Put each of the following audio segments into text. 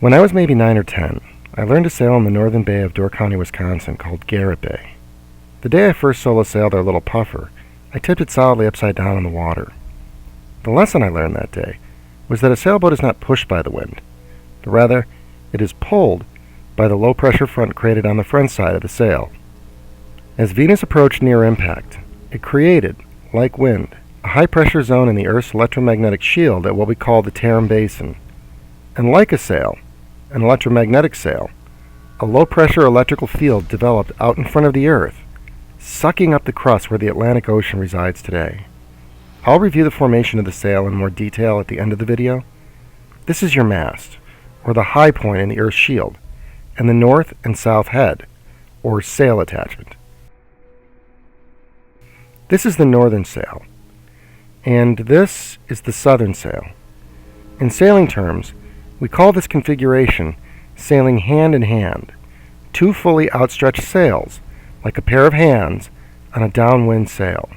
When I was maybe 9 or 10, I learned to sail in the northern bay of Door County, Wisconsin, called Garrett Bay. The day I first solo sailed our little puffer, I tipped it solidly upside down in the water. The lesson I learned that day was that a sailboat is not pushed by the wind, but rather it is pulled by the low-pressure front created on the front side of the sail. As Venus approached near impact, it created, like wind, a high-pressure zone in the Earth's electromagnetic shield at what we call the Tarim Basin. And like a sail, an electromagnetic sail, a low-pressure electrical field developed out in front of the Earth, sucking up the crust where the Atlantic Ocean resides today. I'll review the formation of the sail in more detail at the end of the video. This is your mast, or the high point in the Earth's shield, and the north and south head, or sail attachment. This is the northern sail, and this is the southern sail. In sailing terms, we call this configuration sailing hand in hand, two fully outstretched sails, like a pair of hands on a downwind sail.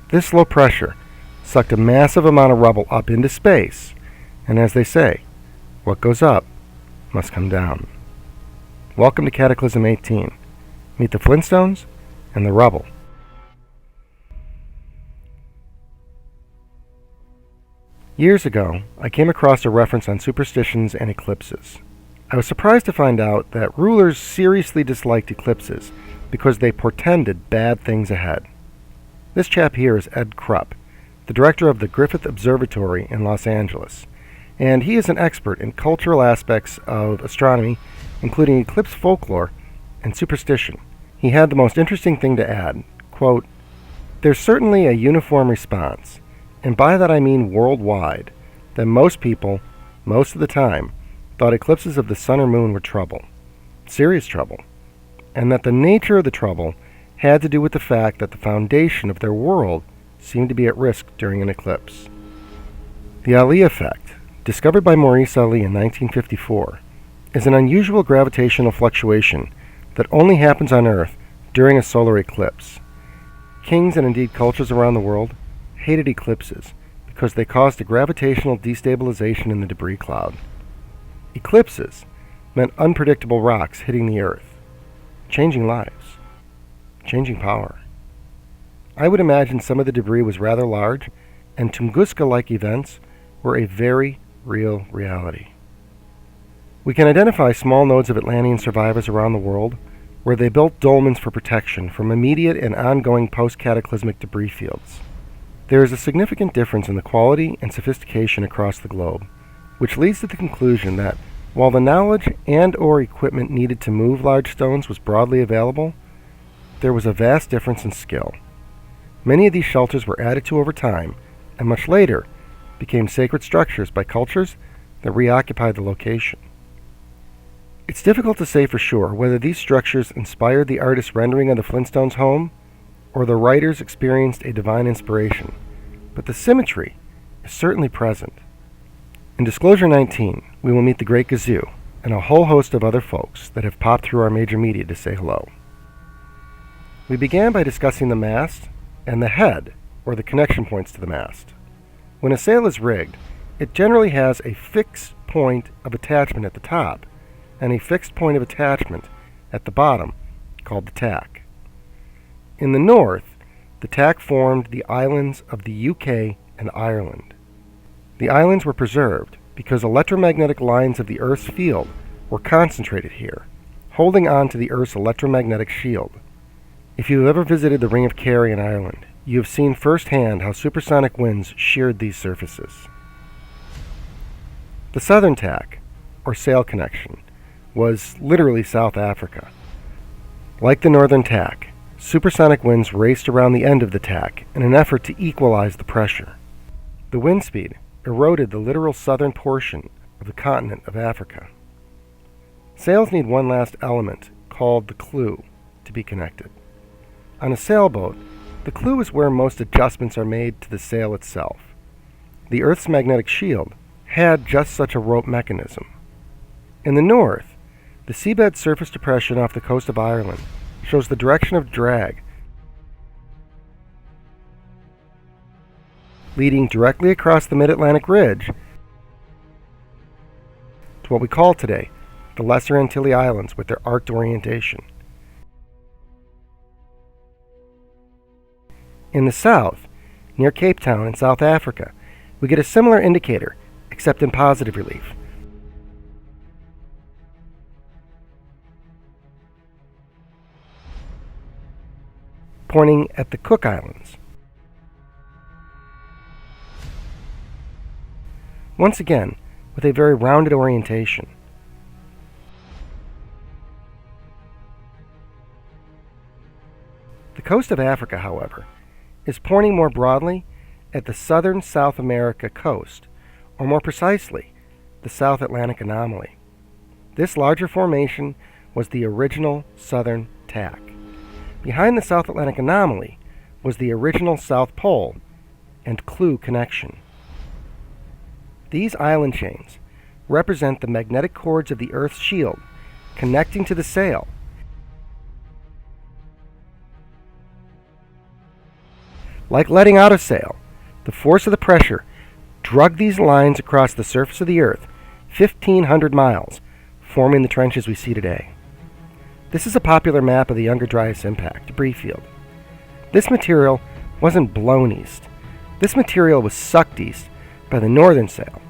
This low pressure sucked a massive amount of rubble up into space, and as they say, what goes up must come down. Welcome to Cataclysm 18. Meet the Flintstones and the Rubble. Years ago, I came across a reference on superstitions and eclipses. I was surprised to find out that rulers seriously disliked eclipses because they portended bad things ahead. This chap here is Ed Krupp, the director of the Griffith Observatory in Los Angeles, and he is an expert in cultural aspects of astronomy, including eclipse folklore and superstition. He had the most interesting thing to add, quote, "There's certainly a uniform response, and by that I mean worldwide, that most people, most of the time, thought eclipses of the sun or moon were trouble, serious trouble, and that the nature of the trouble had to do with the fact that the foundation of their world seemed to be at risk during an eclipse. The Ali effect, discovered by Maurice Ali in 1954, is an unusual gravitational fluctuation that only happens on Earth during a solar eclipse. Kings and indeed cultures around the world hated eclipses because they caused a gravitational destabilization in the debris cloud. Eclipses meant unpredictable rocks hitting the Earth, changing lives, changing power. I would imagine some of the debris was rather large, and Tunguska-like events were a very real reality. We can identify small nodes of Atlantean survivors around the world where they built dolmens for protection from immediate and ongoing post-cataclysmic debris fields. There is a significant difference in the quality and sophistication across the globe, which leads to the conclusion that while the knowledge and/or equipment needed to move large stones was broadly available, there was a vast difference in skill. Many of these shelters were added to over time, and much later became sacred structures by cultures that reoccupied the location. It's difficult to say for sure whether these structures inspired the artist's rendering of the Flintstones' home, or the writers experienced a divine inspiration, but the symmetry is certainly present. In Disclosure 19, we will meet the Great Gazoo and a whole host of other folks that have popped through our major media to say hello. We began by discussing the mast and the head, or the connection points to the mast. When a sail is rigged, it generally has a fixed point of attachment at the top and a fixed point of attachment at the bottom, called the tack. In the north, the tack formed the islands of the UK and Ireland. The islands were preserved because electromagnetic lines of the Earth's field were concentrated here, holding on to the Earth's electromagnetic shield. If you have ever visited the Ring of Kerry in Ireland, you have seen firsthand how supersonic winds sheared these surfaces. The southern tack, or sail connection, was literally South Africa. Like the northern tack, supersonic winds raced around the end of the tack in an effort to equalize the pressure. The wind speed eroded the literal southern portion of the continent of Africa. Sails need one last element, called the clew, to be connected. On a sailboat, the clew is where most adjustments are made to the sail itself. The Earth's magnetic shield had just such a rope mechanism. In the north, the seabed surface depression off the coast of Ireland shows the direction of drag leading directly across the mid-Atlantic ridge to what we call today the Lesser Antilles Islands with their arced orientation. In the south, near Cape Town in South Africa, we get a similar indicator, except in positive relief. Pointing at the Cook Islands. Once again, with a very rounded orientation. The coast of Africa, however, is pointing more broadly at the southern South America coast, or more precisely, the South Atlantic anomaly. This larger formation was the original southern tack. Behind the South Atlantic anomaly was the original South Pole and Clue connection. These island chains represent the magnetic cords of the Earth's shield connecting to the sail. Like letting out a sail, the force of the pressure drug these lines across the surface of the Earth 1,500 miles, forming the trenches we see today. This is a popular map of the Younger Dryas impact debris field. This material wasn't blown east. This material was sucked east by the northern sail,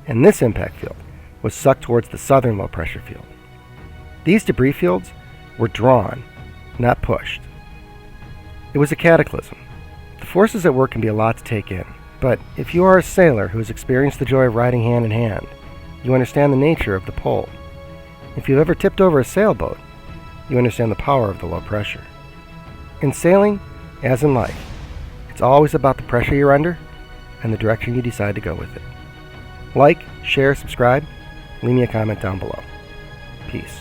and this impact field was sucked towards the southern low-pressure field. These debris fields were drawn, not pushed. It was a cataclysm. The forces at work can be a lot to take in, but if you are a sailor who has experienced the joy of riding hand in hand, you understand the nature of the pull. If you've ever tipped over a sailboat, you understand the power of the low pressure. In sailing, as in life, it's always about the pressure you're under and the direction you decide to go with it. Like, share, subscribe, leave me a comment down below. Peace.